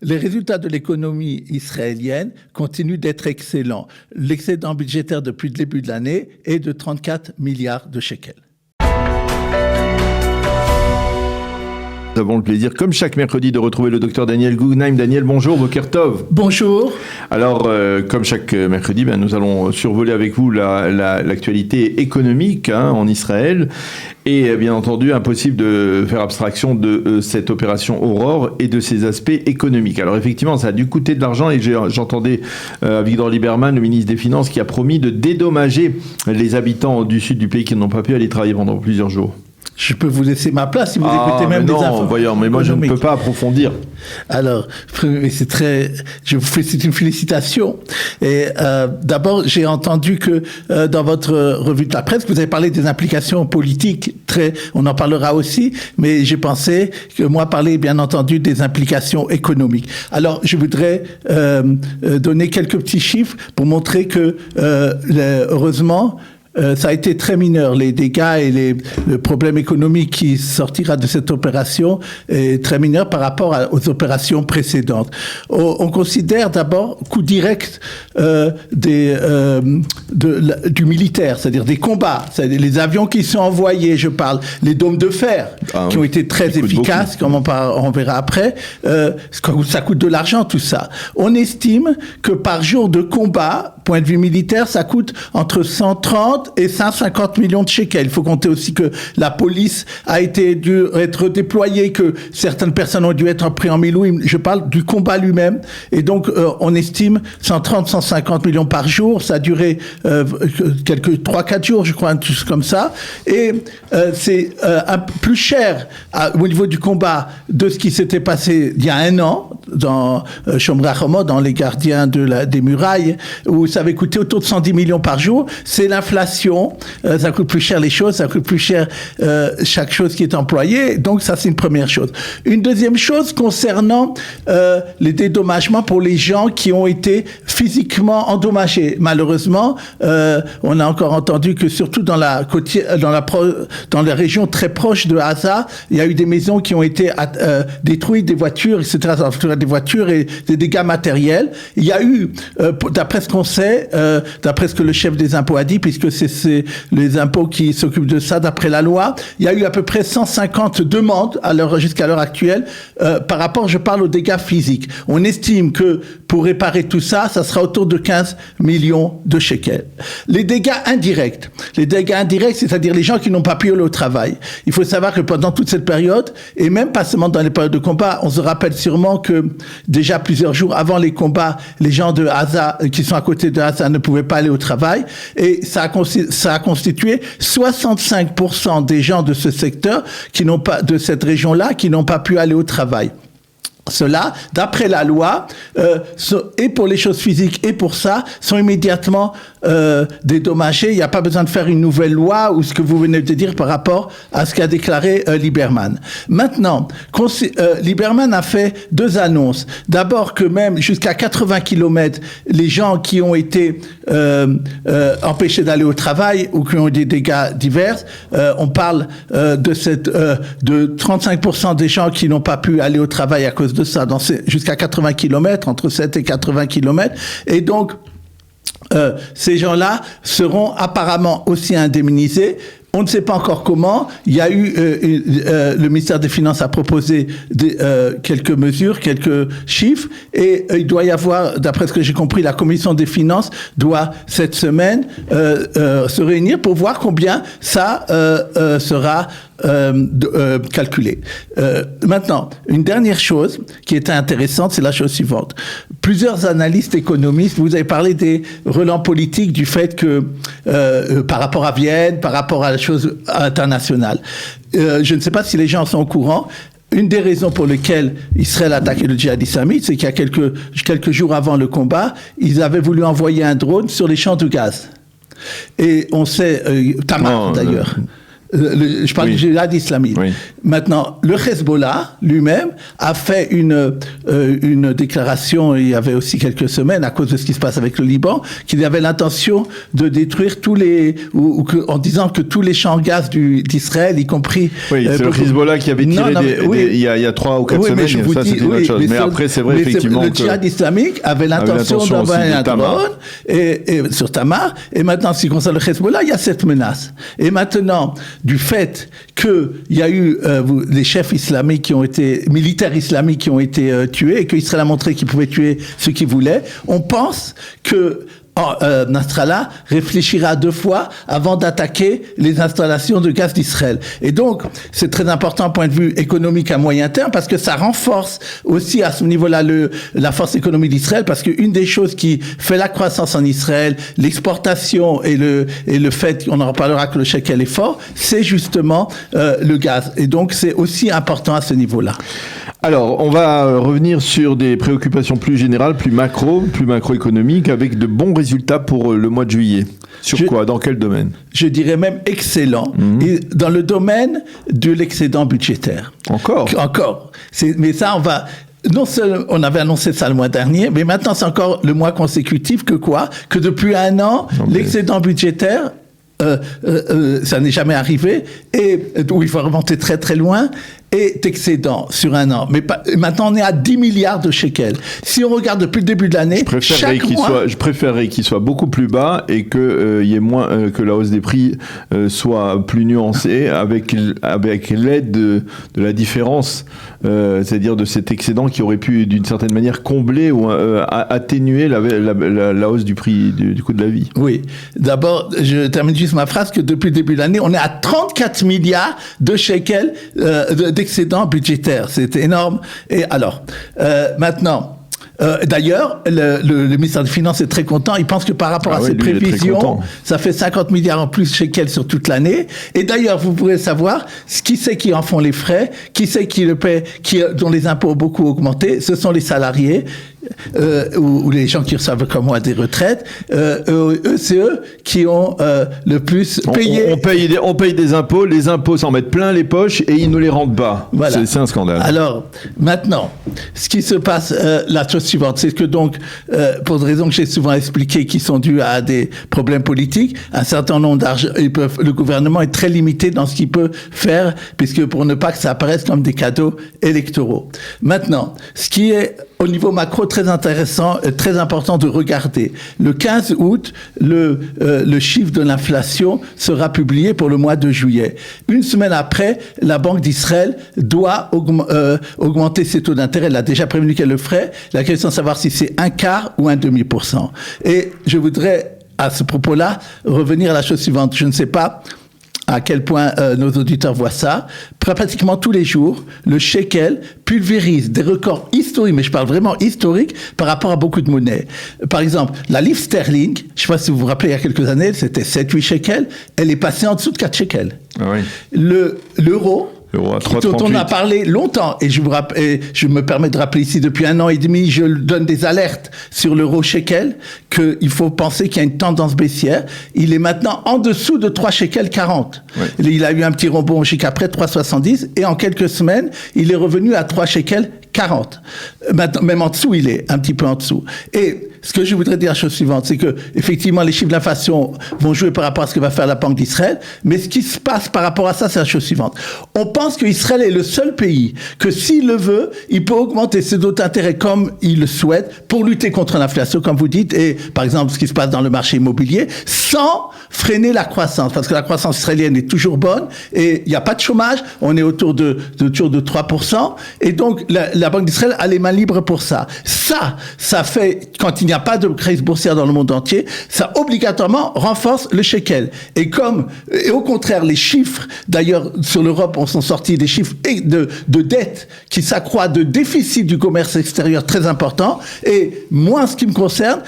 Les résultats de l'économie israélienne continuent d'être excellents. L'excédent budgétaire depuis le début de l'année est de 34 milliards de shekels. Nous avons le plaisir, comme chaque mercredi, de retrouver le docteur Daniel Guggenheim. Daniel, bonjour, Boker Tov. Bonjour. Alors, comme chaque mercredi, nous allons survoler avec vous l'actualité économique en Israël. Et bien entendu, impossible de faire abstraction de cette opération Aurore et de ses aspects économiques. Alors effectivement, ça a dû coûter de l'argent et j'entendais Avigdor Lieberman, le ministre des Finances, qui a promis de dédommager les habitants du sud du pays qui n'ont pas pu aller travailler pendant plusieurs jours. Je peux vous laisser ma place si vous écoutez même des infos. Voyons, mais moi je ne peux pas approfondir. Alors, je vous félicite, une félicitation. Et d'abord, j'ai entendu que dans votre revue de la presse, vous avez parlé des implications politiques. On en parlera aussi, mais j'ai pensé que moi parler, bien entendu, des implications économiques. Alors, je voudrais donner quelques petits chiffres pour montrer que, heureusement, ça a été très mineur, les dégâts et le problème économique qui sortira de cette opération est très mineur par rapport aux opérations précédentes. On considère d'abord coût direct du militaire, c'est-à-dire des combats, c'est-à-dire les avions qui sont envoyés, je parle, les dômes de fer qui ont été très efficaces, comme on verra après, ça coûte de l'argent tout ça. On estime que par jour de combat, point de vue militaire, ça coûte entre 130 et 150 millions de shekels. Il faut compter aussi que la police a dû être déployée, que certaines personnes ont dû être prises en milouim. Je parle du combat lui-même. Et donc, on estime 130, 150 millions par jour. Ça a duré quelques 3-4 jours, je crois, tout comme ça. Et c'est plus cher au niveau du combat de ce qui s'était passé il y a un an dans Shomrei HaChamot, dans les gardiens des murailles, où ça avait coûté autour de 110 millions par jour. C'est l'inflation, ça coûte plus cher les choses, ça coûte plus cher chaque chose qui est employée. Donc ça, c'est une première chose. Une deuxième chose concernant les dédommagements pour les gens qui ont été physiquement endommagés. Malheureusement, on a encore entendu que surtout dans la région très proche de Gaza, il y a eu des maisons qui ont été détruites, des voitures, etc., des voitures et des dégâts matériels. Il y a eu, d'après ce qu'on sait, d'après ce que le chef des impôts a dit, puisque c'est les impôts qui s'occupent de ça d'après la loi, il y a eu à peu près 150 demandes jusqu'à l'heure actuelle par rapport, je parle aux dégâts physiques. On estime que pour réparer tout ça, ça sera autour de 15 millions de shekels. Les dégâts indirects, c'est-à-dire les gens qui n'ont pas pu aller au travail. Il faut savoir que pendant toute cette période, et même pas seulement dans les périodes de combat, on se rappelle sûrement que déjà plusieurs jours avant les combats, les gens de Gaza, qui sont à côté de Gaza, ne pouvaient pas aller au travail, et ça a constitué 65% des gens de ce secteur de cette région-là, qui n'ont pas pu aller au travail. Cela, d'après la loi, et pour les choses physiques et pour ça, sont immédiatement dédommagés. Il n'y a pas besoin de faire une nouvelle loi ou ce que vous venez de dire par rapport à ce qu'a déclaré Lieberman. Maintenant, Lieberman a fait 2 annonces. D'abord que même jusqu'à 80 km, les gens qui ont été empêchés d'aller au travail ou qui ont eu des dégâts divers, on parle de 35% des gens qui n'ont pas pu aller au travail à cause de ça, jusqu'à 80 km, entre 7 et 80 km. Et donc, ces gens-là seront apparemment aussi indemnisés. On ne sait pas encore comment. Il y a eu le ministère des Finances a proposé quelques mesures, quelques chiffres, et il doit y avoir, d'après ce que j'ai compris, la commission des finances doit cette semaine se réunir pour voir combien ça sera calculé. Maintenant, une dernière chose qui était intéressante, c'est la chose suivante. Plusieurs analystes économistes, vous avez parlé des relents politiques, du fait que par rapport à Vienne, par rapport à la chose internationale. Je ne sais pas si les gens sont au courant. Une des raisons pour lesquelles Israël a attaqué le djihad islamique, c'est qu'il y a quelques jours avant le combat, ils avaient voulu envoyer un drone sur les champs de gaz. Et on sait, Tamar d'ailleurs. Je parle du djihad islamique. Oui. Maintenant, le Hezbollah lui-même a fait une déclaration il y avait aussi quelques semaines à cause de ce qui se passe avec le Liban, qu'il avait l'intention de détruire en disant que tous les champs de gaz d'Israël, y compris... Oui, c'est le Hezbollah qui avait tiré il y a 3 ou 4 semaines, ça c'était une autre chose. Mais après, c'est vrai effectivement le djihad islamique avait l'intention d'envoyer un drone sur Tamar, et maintenant, en ce qui concerne le Hezbollah, il y a cette menace. Et maintenant, du fait qu'il y a eu des chefs islamiques militaires islamiques qui ont été tués, et qu'Israël a montré qu'il pouvait tuer ceux qu'il voulait, on pense que Nasrallah réfléchira 2 fois avant d'attaquer les installations de gaz d'Israël. Et donc, c'est très important d'un point de vue économique à moyen terme, parce que ça renforce aussi à ce niveau-là la force économique d'Israël, parce qu'une des choses qui fait la croissance en Israël, l'exportation et le fait, on en reparlera, que le shekel est fort, c'est justement le gaz. Et donc, c'est aussi important à ce niveau-là. Alors, on va revenir sur des préoccupations plus générales, plus macroéconomiques, avec de bons résultats pour le mois de juillet. Sur quoi? Dans quel domaine? Je dirais même excellent. Et dans le domaine de l'excédent budgétaire. Encore. Mais ça, on avait annoncé ça le mois dernier, mais maintenant c'est encore le mois consécutif que depuis 1 an, l'excédent budgétaire, ça n'est jamais arrivé, et où il faut remonter très très loin, est excédent sur 1 an. Mais maintenant, on est à 10 milliards de shekels. Si on regarde depuis le début de l'année, je préférerais qu'il soit beaucoup plus bas et que y ait moins, que la hausse des prix soit plus nuancée avec l'aide de la différence, c'est-à-dire de cet excédent qui aurait pu, d'une certaine manière, combler ou atténuer la hausse du prix du coût de la vie. Oui. D'abord, je termine juste ma phrase que depuis le début de l'année, on est à 34 milliards de shekels d'excédent budgétaire. C'est énorme. Et alors, maintenant, d'ailleurs, le ministère des Finances est très content. Il pense que par rapport à ses prévisions, ça fait 50 milliards en plus shekels sur toute l'année. Et d'ailleurs, vous pourrez savoir qui c'est qui en font les frais, qui c'est qui le paie, dont les impôts ont beaucoup augmenté. Ce sont les salariés. Ou les gens qui reçoivent comme moi des retraites, c'est eux qui ont le plus payé. On paye des impôts, les impôts s'en mettent plein les poches et ils ne les rendent pas. Voilà. C'est un scandale. Alors, maintenant, ce qui se passe, la chose suivante, c'est que donc, pour des raisons que j'ai souvent expliquées, qui sont dues à des problèmes politiques, un certain nombre d'argent, le gouvernement est très limité dans ce qu'il peut faire, puisque pour ne pas que ça apparaisse comme des cadeaux électoraux. Maintenant, ce qui est au niveau macro très intéressant, très important de regarder. Le 15 août, le chiffre de l'inflation sera publié pour le mois de juillet. 1 semaine après, la Banque d'Israël doit augmenter ses taux d'intérêt. Elle a déjà prévenu qu'elle le ferait. La question est de savoir si c'est 1/4 ou 1/2%. Et je voudrais, à ce propos-là, revenir à la chose suivante. Je ne sais pas à quel point nos auditeurs voient ça. Pratiquement tous les jours, le shekel pulvérise des records historiques, mais je parle vraiment historiques, par rapport à beaucoup de monnaies. Par exemple, la livre sterling, je ne sais pas si vous vous rappelez, il y a quelques années, c'était 7-8 shekels, elle est passée en dessous de 4 shekels. Ah oui. L'euro, dont on a parlé longtemps, et je me permets de rappeler ici, depuis 1 an et demi, je donne des alertes sur l'euro shekel, qu'il faut penser qu'il y a une tendance baissière. Il est maintenant en dessous de 3 shekels 40. Ouais. Il a eu un petit rebond jusqu'après 3,70, et en quelques semaines, il est revenu à 3 shekels 40. Maintenant, même en dessous, il est un petit peu en dessous. Et ce que je voudrais dire, la chose suivante, c'est que effectivement, les chiffres d'inflation vont jouer par rapport à ce que va faire la Banque d'Israël, mais ce qui se passe par rapport à ça, c'est la chose suivante. On pense qu'Israël est le seul pays que, s'il le veut, il peut augmenter ses taux d'intérêt comme il le souhaite pour lutter contre l'inflation, comme vous dites, et par exemple, ce qui se passe dans le marché immobilier, sans freiner la croissance, parce que la croissance israélienne est toujours bonne, et il n'y a pas de chômage, on est autour de 3%, et donc la Banque d'Israël a les mains libres pour ça. Ça fait, quand il n'y a pas de crise boursière dans le monde entier, ça obligatoirement renforce le shekel. Et au contraire, les chiffres, d'ailleurs, sur l'Europe, on sont sortis des chiffres de dette qui s'accroît, de déficit du commerce extérieur très important. Et moi, en ce qui me concerne,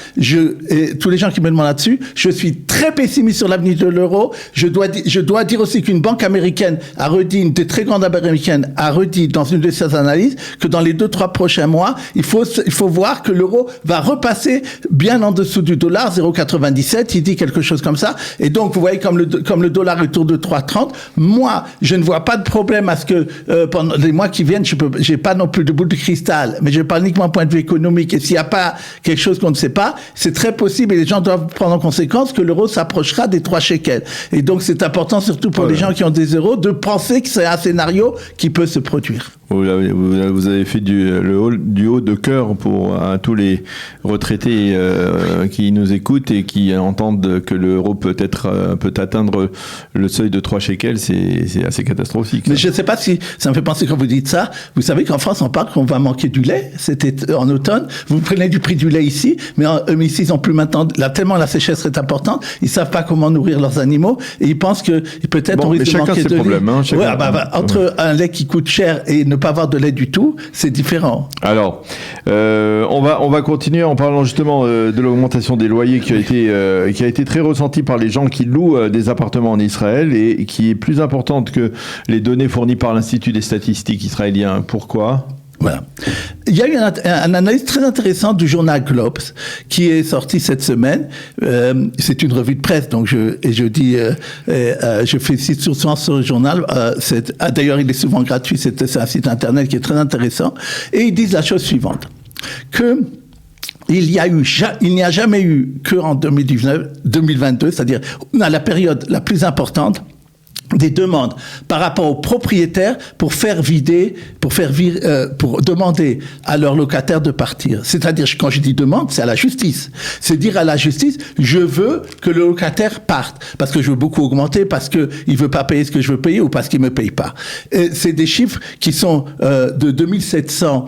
et tous les gens qui me demandent là-dessus, je suis très pessimiste sur l'avenir de l'euro. Je dois dire aussi qu'une banque américaine a redit, une des très grandes américaines a redit dans une de ses analyses, que dans les 2-3 prochains mois, il faut voir que l'euro va repasser bien en dessous du dollar, 0,97, il dit quelque chose comme ça. Et donc, vous voyez, comme le dollar est autour de 3,30, moi, je ne vois pas de problème à ce que pendant les mois qui viennent, j'ai pas non plus de boule de cristal, mais je parle uniquement d'un point de vue économique. Et s'il n'y a pas quelque chose qu'on ne sait pas, c'est très possible, et les gens doivent prendre en conséquence, que l'euro s'approchera des 3 shekels. Et donc, c'est important, surtout pour les gens qui ont des euros, de penser que c'est un scénario qui peut se produire. Vous avez fait du haut de cœur pour tous les retraités qui nous écoutent et qui entendent que l'euro peut atteindre le seuil de 3 shekels. C'est assez catastrophique. Mais je ne sais pas si ça me fait penser quand vous dites ça. Vous savez qu'en France, on parle qu'on va manquer du lait. C'était en automne. Vous prenez du prix du lait ici, mais ici, ils n'ont plus maintenant. Tellement la sécheresse est importante, ils ne savent pas comment nourrir leurs animaux et ils pensent que peut-être on risque de manquer de lait. Entre un lait qui coûte cher et ne pas avoir de lait du tout, c'est différent. Alors, on va continuer en parlant justement de l'augmentation des loyers qui a été très ressentie par les gens qui louent des appartements en Israël et qui est plus importante que les données fournies par l'Institut des statistiques israélien. Pourquoi ? Voilà. Il y a eu une analyse très intéressante du journal Globes qui est sorti cette semaine. C'est une revue de presse, donc je félicite souvent ce journal. D'ailleurs, il est souvent gratuit. C'est un site internet qui est très intéressant. Et ils disent la chose suivante, que il n'y a jamais eu qu'en 2022, c'est-à-dire à la période la plus importante, des demandes par rapport aux propriétaires pour demander à leurs locataires de partir. C'est-à-dire, quand je dis demande, c'est à la justice. C'est dire à la justice, je veux que le locataire parte, parce que je veux beaucoup augmenter, parce que il veut pas payer ce que je veux payer, ou parce qu'il me paye pas. Et c'est des chiffres qui sont de 2700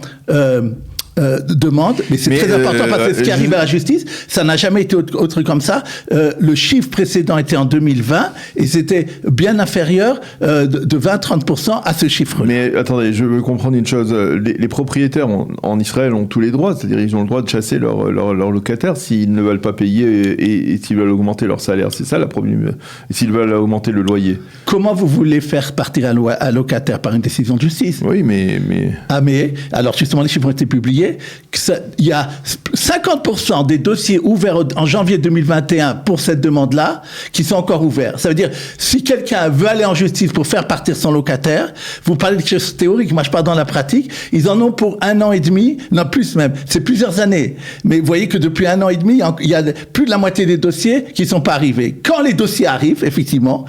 demande, mais c'est très important parce que ce qui arrive à la justice, ça n'a jamais été autre comme ça. Le chiffre précédent était en 2020 et c'était bien inférieur de 20-30% à ce chiffre-là. Mais attendez, je veux comprendre une chose. Les propriétaires en Israël ont tous les droits, c'est-à-dire ils ont le droit de chasser leurs locataires s'ils ne veulent pas payer et s'ils veulent augmenter leur salaire. C'est ça la problème. Et s'ils veulent augmenter le loyer. Comment vous voulez faire partir un locataire par une décision de justice ? Oui, mais... Ah mais, alors justement les chiffres ont été publiés. Il y a 50% des dossiers ouverts en janvier 2021 pour cette demande-là qui sont encore ouverts. Ça veut dire, si quelqu'un veut aller en justice pour faire partir son locataire, vous parlez de choses théoriques, moi je parle dans la pratique, ils en ont pour 1 an et demi, non plus même, c'est plusieurs années. Mais vous voyez que depuis 1 an et demi, il y a plus de la moitié des dossiers qui ne sont pas arrivés. Quand les dossiers arrivent, effectivement,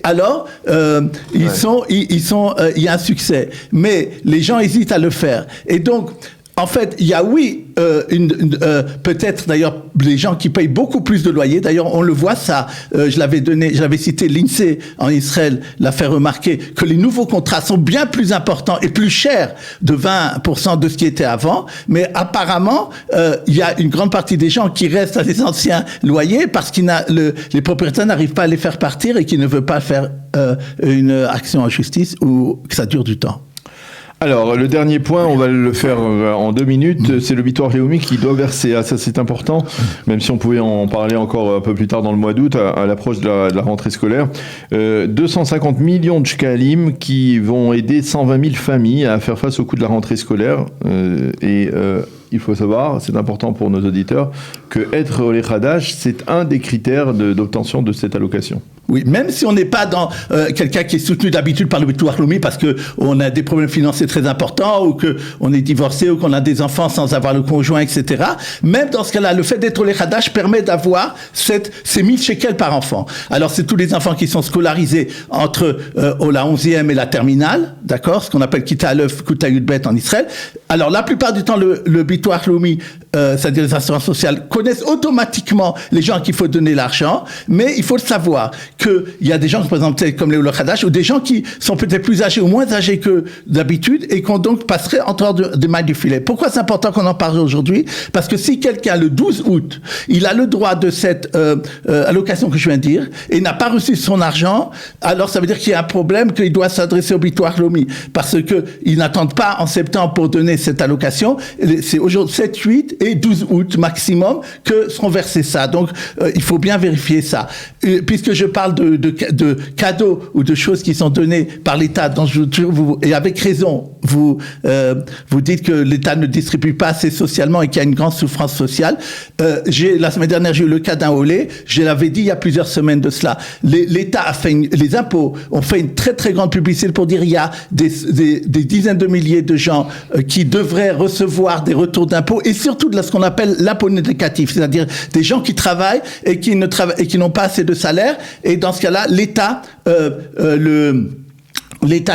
alors il y a un succès. Mais les gens hésitent à le faire. Et donc, en fait, il y a peut-être d'ailleurs les gens qui payent beaucoup plus de loyer. D'ailleurs, on le voit ça. J'avais cité l'INSEE en Israël, l'a fait remarquer que les nouveaux contrats sont bien plus importants et plus chers de 20% de ce qui était avant. Mais apparemment, il y a une grande partie des gens qui restent à des anciens loyers parce les propriétaires n'arrivent pas à les faire partir et qui ne veulent pas faire une action en justice ou que ça dure du temps. Alors, le dernier point, on va le faire en 2 minutes, c'est le Bitoire Leumi qui doit verser, ça c'est important, même si on pouvait en parler encore un peu plus tard dans le mois d'août, à l'approche de la rentrée scolaire, 250 millions de shekalim qui vont aider 120 000 familles à faire face au coût de la rentrée scolaire, il faut savoir, c'est important pour nos auditeurs, que être Olé Khadash, c'est un des critères d'obtention de cette allocation. Oui, même si on n'est pas dans quelqu'un qui est soutenu d'habitude par le Bitoire Leumi parce qu'on a des problèmes financiers très importants ou qu'on est divorcé ou qu'on a des enfants sans avoir le conjoint, etc. Même dans ce cas-là, le fait d'être Olé Khadash permet d'avoir ces 1000 shekels par enfant. Alors, c'est tous les enfants qui sont scolarisés entre la 11e et la terminale, d'accord, ce qu'on appelle Kita Aleph, Kuta Yudbet en Israël. Alors, la plupart du temps, le Bitoire Leumi, c'est-à-dire les assurances sociales, connaissent automatiquement les gens à qui il faut donner l'argent, mais il faut le savoir qu'il y a des gens, par exemple, comme les Olé Khadash, ou des gens qui sont peut-être plus âgés ou moins âgés que d'habitude et qu'on donc passerait en dehors des mailles du filet. Pourquoi c'est important qu'on en parle aujourd'hui ? Parce que si quelqu'un, le 12 août, il a le droit de cette allocation que je viens de dire et n'a pas reçu son argent, alors ça veut dire qu'il y a un problème, qu'il doit s'adresser au Bitoire Leumi parce qu'ils n'attendent pas en septembre pour donner cette allocation. C'est aujourd'hui 7, 8 et 12 août maximum que seront versés ça. Donc, il faut bien vérifier ça. Puisque je parle de cadeaux ou de choses qui sont données par l'État, et avec raison, vous dites que l'État ne distribue pas assez socialement et qu'il y a une grande souffrance sociale. La semaine dernière, j'ai eu le cas d'un Olé. Je l'avais dit il y a plusieurs semaines de cela. L'État a fait les impôts ont fait une très très grande publicité pour dire il y a des dizaines de milliers de gens qui devraient recevoir des retours d'impôts et surtout de ce qu'on appelle l'impôt négatif, c'est-à-dire des gens qui travaillent et qui n'ont pas assez de salaire. Et dans ce cas-là, l'État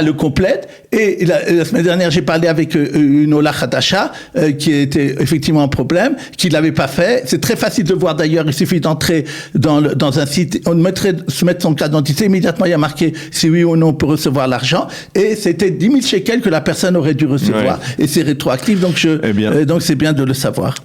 le complète. Et la semaine dernière, j'ai parlé avec une Ola Khadasha qui était effectivement un problème, qui l'avait pas fait. C'est très facile de voir d'ailleurs. Il suffit d'entrer dans un site, se mettre son carte d'identité. Immédiatement, il y a marqué si oui ou non on peut recevoir l'argent. Et c'était 10 000 shekels que la personne aurait dû recevoir. Ouais. Et c'est rétroactif. Donc donc c'est bien de le savoir.